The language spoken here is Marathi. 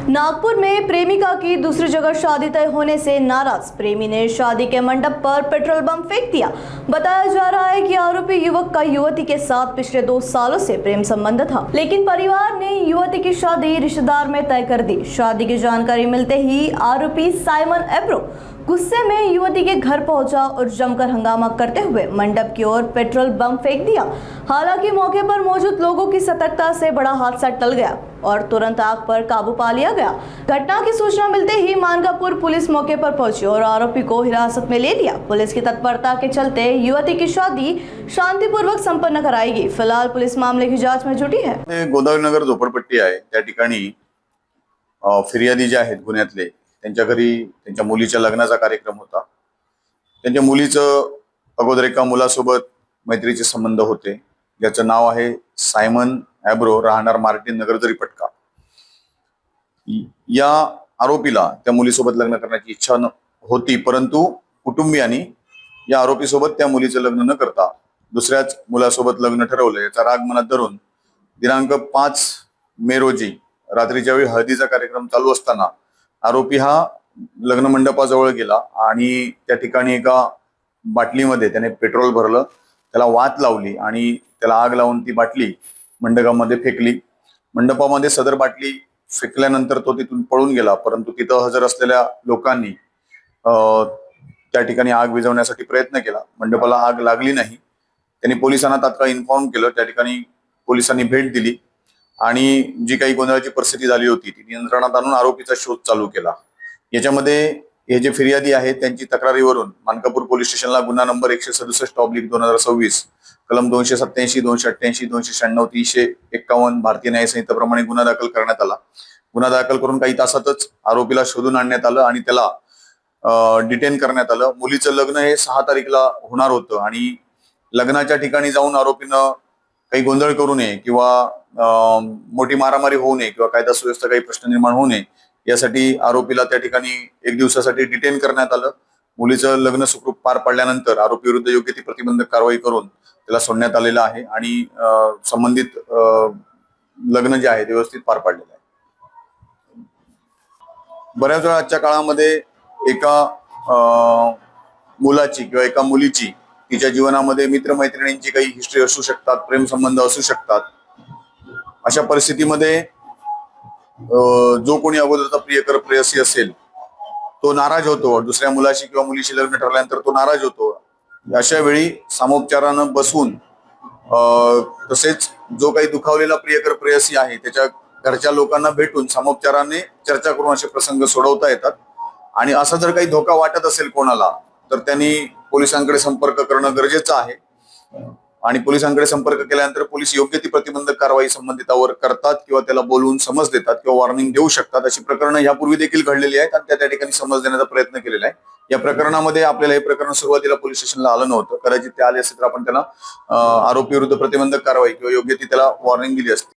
नागपुर में प्रेमिका की दूसरी जगह शादी तय होने से नाराज प्रेमी ने शादी के मंडप पर पेट्रोल बम फेंक दिया। बताया जा रहा है कि आरोपी युवक का युवती के साथ पिछले 2 सालों से प्रेम संबंध था, लेकिन परिवार ने युवती की शादी रिश्तेदार में तय कर दी। शादी की जानकारी मिलते ही आरोपी साइमन एब्रो गुस्से में युवती के घर पहुंचा और जमकर हंगामा करते हुए मंडप की ओर पेट्रोल बम फेंक दिया। हालांकि मौके पर मौजूद लोगों की सतर्कता से बड़ा हादसा टल गया और तुरंत आग पर काबू पा लिया गया। घटना की सूचना मिलते ही मानकापुर पुलिस मौके पर पहुंची और आरोपी को हिरासत में ले लिया। पुलिस की तत्परता के चलते युवती की शादी शांतिपूर्वक संपन्न कराई। फिलहाल पुलिस मामले की जांच में जुटी है। गोदावरीनगर झोपडपट्टी आहे, त्या ठिकाणी फिर्यादी जे आहेत गुन्ह्यातले त्यांच्या घरी त्यांच्या मुलीच्या लग्नाचा कार्यक्रम होता। त्यांच्या मुलीचं अगोदर एका मुलासोबत मैत्रीचे संबंध होते, ज्याचं नाव आहे सायमन एब्रो, राहणार मार्टिन नगर जरीपटका। या आरोपीला त्या मुलीसोबत लग्न करण्याची इच्छा होती, परंतु कुटुंबियांनी या आरोपीसोबत त्या मुलीचं लग्न न करता दुसऱ्याच मुलासोबत लग्न ठरवलं। याचा राग मनात धरून दिनांक 5 मे रोजी रात्रीच्या वेळी हळदीचा कार्यक्रम चालू असताना आरोपी हा लग्न मंडपाजवळ गेला आणि त्या ठिकाणी एका बाटलीमध्ये त्याने पेट्रोल भरलं, त्याला वात लावली आणि त्याला आग लावून ती बाटली मंडपामध्ये फेकली। मंडपामध्ये सदर बाटली फेकल्यानंतर तो तिथून पळून गेला, परंतु तिथं हजर असलेल्या लोकांनी त्या ठिकाणी आग विझवण्यासाठी प्रयत्न केला। मंडपाला आग लागली नाही। त्यांनी पोलिसांना तात्काळ इन्फॉर्म केलं। त्या ठिकाणी पोलिसांनी भेट दिली आणि जी काही गोंधळाची परिस्थिती झाली होती ती नियंत्रणात आणून आरोपीचा शोध चालू केला। याच्यामध्ये हे जे फिर्यादी आहेत त्यांची तक्रारीवरून मानकापूर पोलीस स्टेशनला गुन्हा नंबर 167/2026 कलम 287, 288, 296, 351 भारतीय न्याय संहितेप्रमाणे गुन्हा दाखल करण्यात आला। गुन्हा दाखल करून काही तासातच आरोपीला शोधून आणण्यात आलं आणि त्याला डिटेन करण्यात आलं। मुलीचं लग्न हे 6 तारीखला होणार होतं आणि लग्नाच्या ठिकाणी जाऊन आरोपीनं काही गोंधळ करू नये किंवा मोठी मारामारी होऊ नये किंवा कायदा सुव्यवस्था काही प्रश्न निर्माण होऊ नये यासाठी आरोपीला त्या ठिकाणी 1 दिवसासाठी डिटेन करण्यात आलं। मुलीचं लग्न सुखरूप पार पडल्यानंतर आरोपी विरुद्ध योग्य ती प्रतिबंधक कारवाई करून त्याला सोडण्यात आलेलं आहे आणि संबंधित लग्न जे आहे ते व्यवस्थित पार पडलेलं आहे। बऱ्याच वेळा आजच्या काळामध्ये एका मुलाची किंवा एका मुलीची तिच्या जीवनामध्ये मित्रमैत्रिणींची काही हिस्ट्री असू शकतात, प्रेम संबंध असू शकतात। अशा परिस्थितीमध्ये जो कोणी अगोदरचा प्रियकर प्रेयसी असेल तो नाराज होतो, दुसऱ्या मुलाशी किंवा मुलीशी लग्न ठरल्यानंतर तो नाराज होतो। अशा वेळी सामोपचारानं बसून तसेच जो काही दुखावलेला प्रियकर प्रेयसी आहे त्याच्या घरच्या लोकांना भेटून सामोपचाराने चर्चा करून असे प्रसंग सोडवता येतात। आणि असा जर काही धोका वाटत असेल कोणाला तर त्यांनी पोलिसांकडे संपर्क करणं गरजेचं आहे आणि पोलिसांकडे संपर्क केल्यानंतर पोलीस योग्य ती प्रतिबंधक कारवाई संबंधितावर करतात किंवा त्याला बोलवून समज देतात किंवा वॉर्निंग देऊ शकतात। अशी प्रकरणं यापूर्वी देखील घडलेली आहेत आणि त्या ठिकाणी समज देण्याचा प्रयत्न केलेला आहे। या प्रकरणामध्ये आपल्याला हे प्रकरण सुरुवातीला पोलीस स्टेशनला आलं नव्हतं, कदाचित ते आले असते तर आपण त्याला आरोपी विरुद्ध प्रतिबंधक कारवाई किंवा योग्य ती त्याला वॉर्निंग दिली असती।